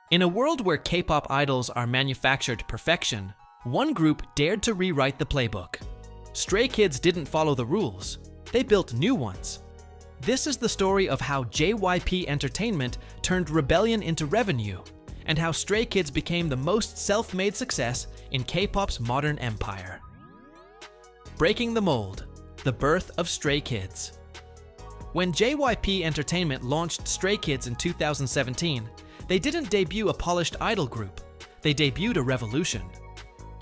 In a world where K-pop idols are manufactured perfection, one group dared to rewrite the playbook. Stray Kids didn't follow the rules, they built new ones. This is the story of how JYP Entertainment turned rebellion into revenue, and how Stray Kids became the most self-made success in K-pop's modern empire. Breaking the mold, the birth of Stray Kids. When JYP Entertainment launched Stray Kids in 2017, they didn't debut a polished idol group, they debuted a revolution.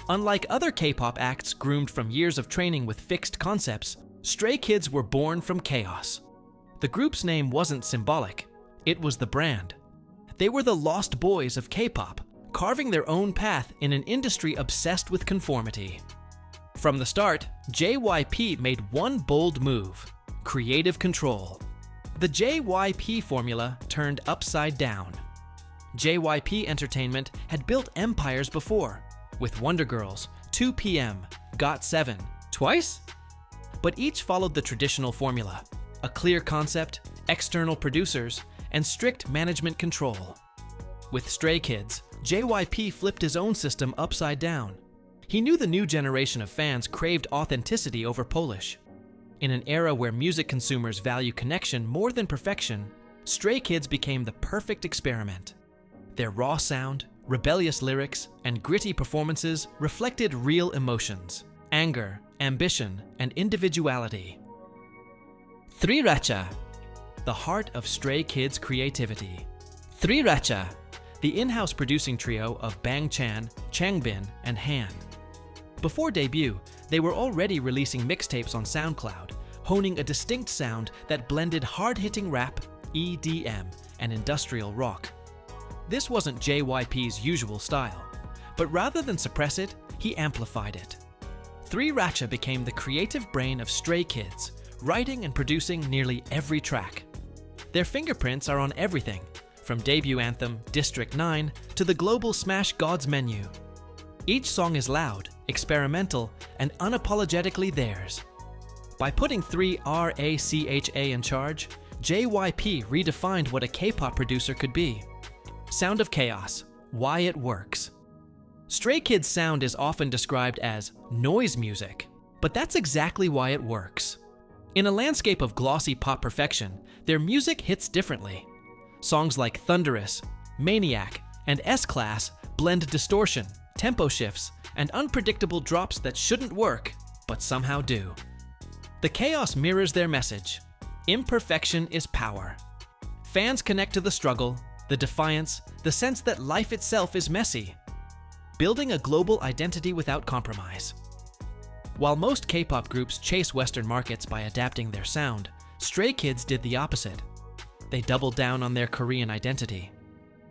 Unlike other K-pop acts groomed from years of training with fixed concepts, Stray Kids were born from chaos. The group's name wasn't symbolic, it was the brand. They were the lost boys of K-pop, carving their own path in an industry obsessed with conformity. From the start, JYP made one bold move: creative control. The JYP formula turned upside down. JYP Entertainment had built empires before, with Wonder Girls, 2PM, GOT7, twice? But each followed the traditional formula: a clear concept, external producers, and strict management control. With Stray Kids, JYP flipped his own system upside down. He knew the new generation of fans craved authenticity over polish. In an era where music consumers value connection more than perfection, Stray Kids became the perfect experiment. Their raw sound, rebellious lyrics, and gritty performances reflected real emotions: anger, ambition, and individuality. Rewrote, the heart of Stray Kids' creativity. Rewrote, the in-house producing trio of Bang Chan, Changbin, and Han. Before debut, they were already releasing mixtapes on SoundCloud, honing a distinct sound that blended hard-hitting rap, EDM, and industrial rock. This wasn't JYP's usual style, but rather than suppress it, he amplified it. Rewrote became the creative brain of Stray Kids, writing and producing nearly every track. Their fingerprints are on everything, from debut anthem District 9 to the global smash God's Menu. Each song is loud, experimental, and unapologetically theirs. By putting rewrote in charge, JYP redefined what a K-pop producer could be. Sound of chaos, why it works. Stray Kids' sound is often described as noise music, but that's exactly why it works. In a landscape of glossy pop perfection, their music hits differently. Songs like Thunderous, Maniac, and S-Class blend distortion, tempo shifts, and unpredictable drops that shouldn't work, but somehow do. The chaos mirrors their message: imperfection is power. Fans connect to the struggle, the defiance, the sense that life itself is messy. Building a global identity without compromise. While most K-pop groups chase Western markets by adapting their sound, Stray Kids did the opposite. They doubled down on their Korean identity.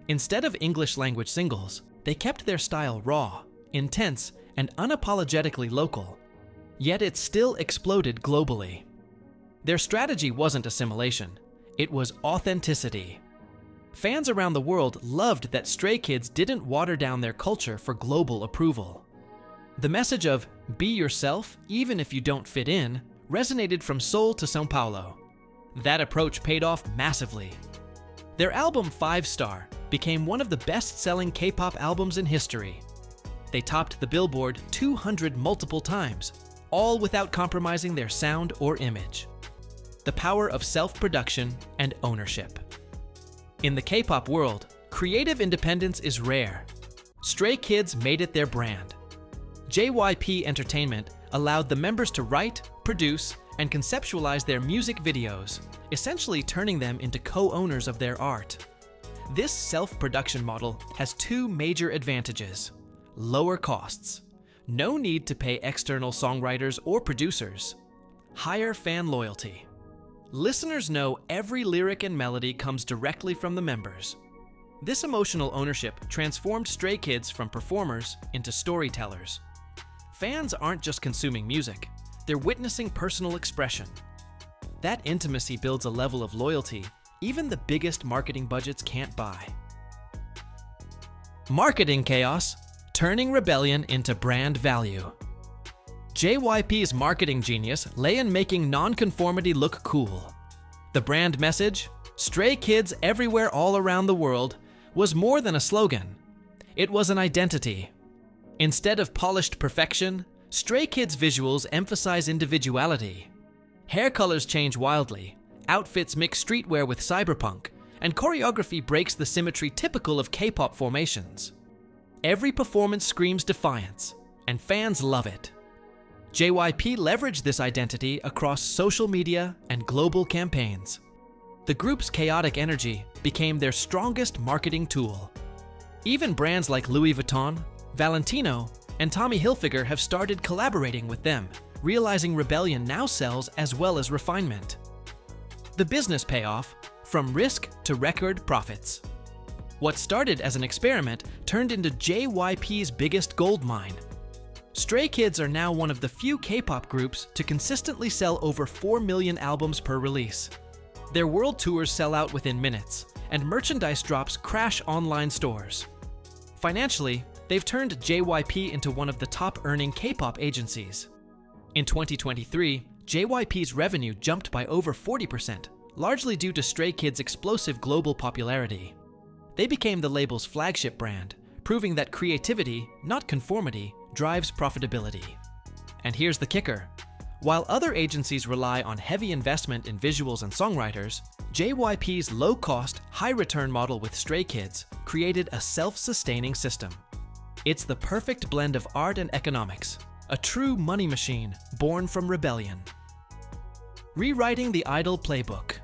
Instead of English-language singles, they kept their style raw, intense, and unapologetically local. Yet it still exploded globally. Their strategy wasn't assimilation, it was authenticity. Fans around the world loved that Stray Kids didn't water down their culture for global approval. The message of "be yourself even if you don't fit in" resonated from Seoul to São Paulo. That approach paid off massively. Their album 5 Star became one of the best-selling K-pop albums in history. They topped the Billboard 200 multiple times, all without compromising their sound or image. The power of self-production and ownership. In the K-pop world, creative independence is rare. Stray Kids made it their brand. JYP Entertainment allowed the members to write, produce, and conceptualize their music videos, essentially turning them into co-owners of their art. This self-production model has two major advantages: lower costs, no need to pay external songwriters or producers, higher fan loyalty. Listeners know every lyric and melody comes directly from the members. This emotional ownership transformed Stray Kids from performers into storytellers. Fans aren't just consuming music, they're witnessing personal expression. That intimacy builds a level of loyalty even the biggest marketing budgets can't buy. Marketing chaos, turning rebellion into brand value. JYP's marketing genius lay in making non-conformity look cool. The brand message, Stray Kids everywhere all around the world, was more than a slogan. It was an identity. Instead of polished perfection, Stray Kids visuals emphasize individuality. Hair colors change wildly, outfits mix streetwear with cyberpunk, and choreography breaks the symmetry typical of K-pop formations. Every performance screams defiance, and fans love it. JYP leveraged this identity across social media and global campaigns. The group's chaotic energy became their strongest marketing tool. Even brands like Louis Vuitton, Valentino, and Tommy Hilfiger have started collaborating with them, realizing rebellion now sells as well as refinement. The business payoff, from risk to record profits. What started as an experiment turned into JYP's biggest gold mine. Stray Kids are now one of the few K-pop groups to consistently sell over 4 million albums per release. Their world tours sell out within minutes, and merchandise drops crash online stores. Financially, they've turned JYP into one of the top-earning K-pop agencies. In 2023, JYP's revenue jumped by over 40%, largely due to Stray Kids' explosive global popularity. They became the label's flagship brand, proving that creativity, not conformity, drives profitability. And here's the kicker. While other agencies rely on heavy investment in visuals and songwriters, JYP's low-cost, high-return model with Stray Kids created a self-sustaining system. It's the perfect blend of art and economics, a true money machine born from rebellion. Rewriting the idol playbook.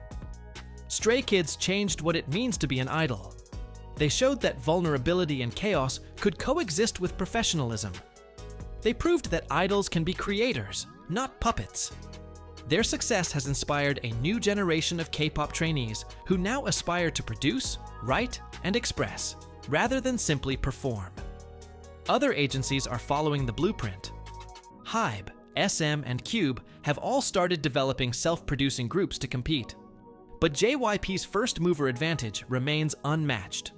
Stray Kids changed what it means to be an idol. They showed that vulnerability and chaos could coexist with professionalism. They proved that idols can be creators, not puppets. Their success has inspired a new generation of K-pop trainees who now aspire to produce, write, and express, rather than simply perform. Other agencies are following the blueprint. HYBE, SM, and Cube have all started developing self-producing groups to compete. But JYP's first-mover advantage remains unmatched.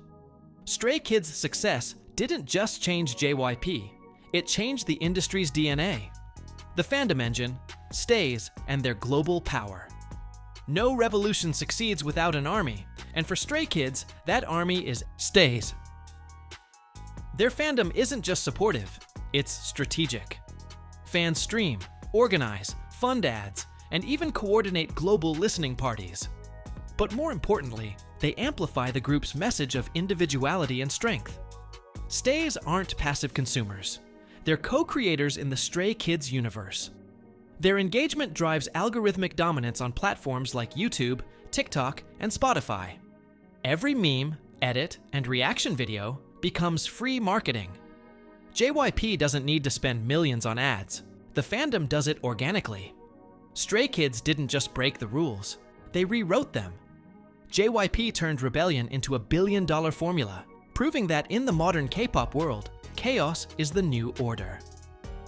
Stray Kids' success didn't just change JYP, it changed the industry's DNA. The fandom engine, stays, and their global power. No revolution succeeds without an army, and for Stray Kids, that army is stays. Their fandom isn't just supportive, it's strategic. Fans stream, organize, fund ads, and even coordinate global listening parties. But more importantly, they amplify the group's message of individuality and strength. Stays aren't passive consumers. They're co-creators in the Stray Kids universe. Their engagement drives algorithmic dominance on platforms like YouTube, TikTok, and Spotify. Every meme, edit, and reaction video becomes free marketing. JYP doesn't need to spend millions on ads. The fandom does it organically. Stray Kids didn't just break the rules, they rewrote them. JYP turned rebellion into a billion-dollar formula, proving that in the modern K-pop world, chaos is the new order.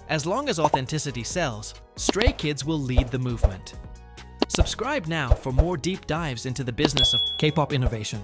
As long as authenticity sells, Stray Kids will lead the movement. Subscribe now for more deep dives into the business of K-pop innovation.